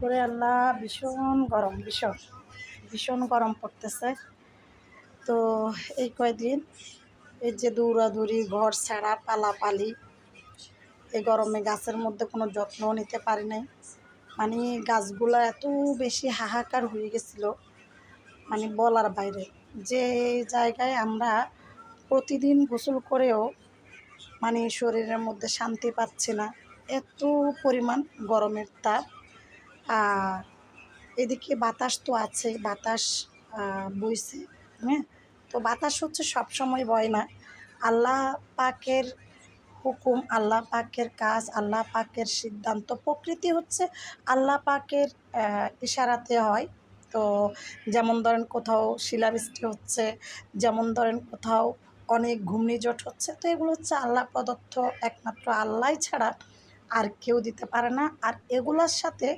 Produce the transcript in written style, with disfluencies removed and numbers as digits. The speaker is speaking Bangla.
করে আল্লাহ, ভীষণ গরম, ভীষণ ভীষণ গরম পড়তেছে। তো এই কয়দিন এই যে দৌড়াদৌড়ি, ঘর ছাড়া, পালাপালি, এই গরমে গাছের মধ্যে কোনো যত্নও নিতে পারি নাই। মানে গাছগুলো এত বেশি হাহাকার হয়ে গেছিল, মানে বলার বাইরে। যে জায়গায় আমরা প্রতিদিন গোসল করেও মানে শরীরের মধ্যে শান্তি পাচ্ছি না, এত পরিমাণ গরমের তাপ। আর এদিকে বাতাস তো আছে, বাতাস বইছে। হ্যাঁ, তো বাতাস হচ্ছে সব সময় বয় না, আল্লাহ পাকের হুকুম, আল্লাহ পাকের কাজ, আল্লাহ পাকের সিদ্ধান্ত। প্রকৃতি হচ্ছে আল্লাহ পাকের ইশারাতে হয়। তো যেমন ধরেন কোথাও শিলাবৃষ্টি হচ্ছে, যেমন ধরেন কোথাও অনেক ঘূর্ণিঝড় হচ্ছে, তো এগুলো হচ্ছে আল্লাহ প্রদত্ত, একমাত্র আল্লাহ ছাড়া আর কেউ দিতে পারে না। আর এগুলোর সাথে